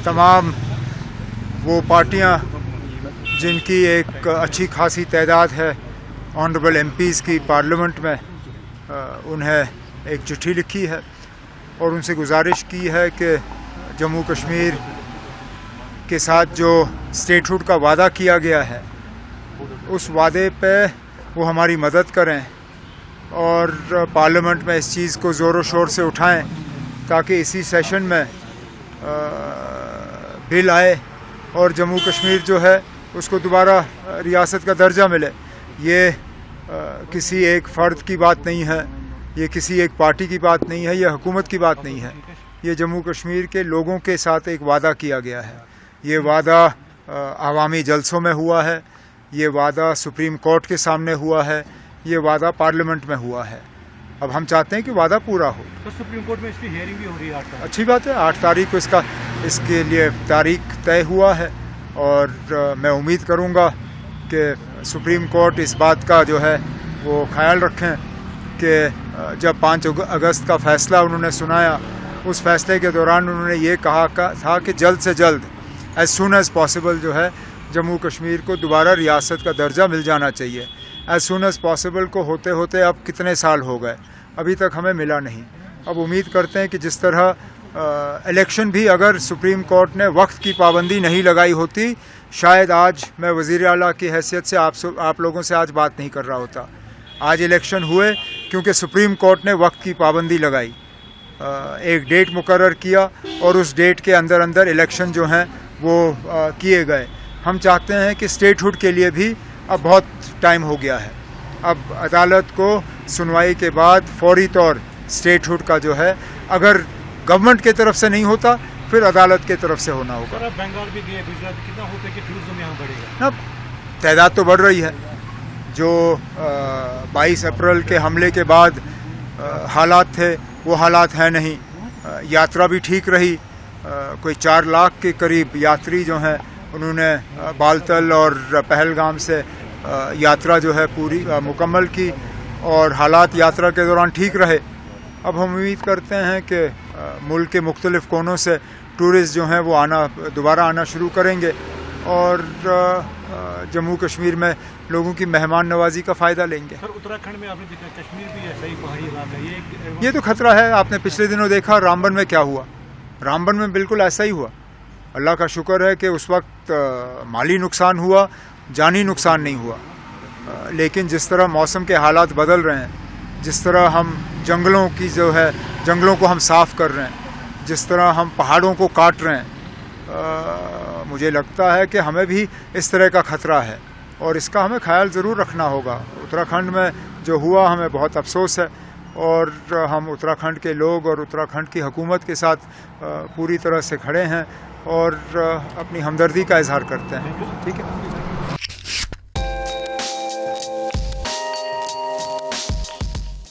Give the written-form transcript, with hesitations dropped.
तमाम वो पार्टियां जिनकी एक अच्छी खासी तादाद है ऑनरेबल एमपीज़ की पार्लियामेंट में, उन्हें एक चिट्ठी लिखी है और उनसे गुजारिश की है कि जम्मू कश्मीर के साथ जो स्टेटहुड का वादा किया गया है उस वादे पे वो हमारी मदद करें और पार्लियामेंट में इस चीज़ को ज़ोरों शोर से उठाएं ताकि इसी सेशन में बिल आए और जम्मू कश्मीर जो है उसको दोबारा रियासत का दर्जा मिले। ये किसी एक फ़र्द की बात नहीं है, ये किसी एक पार्टी की बात नहीं है, ये हुकूमत की बात नहीं है, ये जम्मू कश्मीर के लोगों के साथ एक वादा किया गया है। ये वादा अवामी जलसों में हुआ है, ये वादा सुप्रीम कोर्ट के सामने हुआ है, ये वादा पार्लियामेंट में हुआ है। अब हम चाहते हैं कि वादा पूरा हो। तो सुप्रीम कोर्ट में इसकी हियरिंग भी हो रही है 8 तारीख। अच्छी बात है, 8 तारीख को इसके लिए तारीख तय हुआ है और मैं उम्मीद करूंगा कि सुप्रीम कोर्ट इस बात का जो है वो ख्याल रखें कि जब 5 अगस्त का फ़ैसला उन्होंने सुनाया, उस फैसले के दौरान उन्होंने ये कहा था कि जल्द से जल्द एज़ सून एज़ पॉसिबल जो है जम्मू कश्मीर को दोबारा रियासत का दर्जा मिल जाना चाहिए। एज़ सून एज़ पॉसिबल को होते होते अब कितने साल हो गए, अभी तक हमें मिला नहीं। अब उम्मीद करते हैं कि जिस तरह इलेक्शन भी अगर सुप्रीम कोर्ट ने वक्त की पाबंदी नहीं लगाई होती, शायद आज मैं वज़ीर आला की हैसियत से आप लोगों से आज बात नहीं कर रहा होता। आज इलेक्शन हुए क्योंकि सुप्रीम कोर्ट ने वक्त की पाबंदी लगाई, एक डेट मुकर्रर किया और उस डेट के अंदर अंदर इलेक्शन जो हैं वो किए गए। हम चाहते हैं कि स्टेटहुड के लिए भी अब बहुत टाइम हो गया है। अब अदालत को सुनवाई के बाद फौरी तौर स्टेटहुड का जो है, अगर गवर्नमेंट की तरफ से नहीं होता फिर अदालत की तरफ से होना होगा। सर, आप बंगाल भी गए, गुजरात कितना होता है कि टूरिज्म यहाँ बढ़ेगा? अब तादाद तो बढ़ रही है। जो 22 अप्रैल के हमले के बाद हालात थे वो हालात हैं नहीं। यात्रा भी ठीक रही, कोई 4 लाख के करीब यात्री जो हैं उन्होंने बालतल और पहलगाम से यात्रा जो है पूरी मुकम्मल की और हालात यात्रा के दौरान ठीक रहे। अब हम उम्मीद करते हैं कि मुल्क के मुख्तलिफ कोनों से टूरिस्ट जो हैं वो दोबारा आना शुरू करेंगे और जम्मू कश्मीर में लोगों की मेहमान नवाजी का फ़ायदा लेंगे। सर, उत्तराखंड में आपने देखा, कश्मीर भी ऐसा ही पहाड़ी इलाका है, ये तो खतरा है। आपने पिछले दिनों देखा रामबन में क्या हुआ, रामबन में बिल्कुल ऐसा ही हुआ। अल्लाह का शुक्र है कि उस वक्त माली नुकसान हुआ, जानी नुकसान नहीं हुआ, लेकिन जिस तरह मौसम के हालात बदल रहे हैं, जिस तरह हम जंगलों को हम साफ़ कर रहे हैं, जिस तरह हम पहाड़ों को काट रहे हैं, मुझे लगता है कि हमें भी इस तरह का ख़तरा है और इसका हमें ख्याल ज़रूर रखना होगा। उत्तराखंड में जो हुआ हमें बहुत अफसोस है और हम उत्तराखंड के लोग और उत्तराखंड की हुकूमत के साथ पूरी तरह से खड़े हैं और अपनी हमदर्दी का इजहार करते हैं। ठीक है।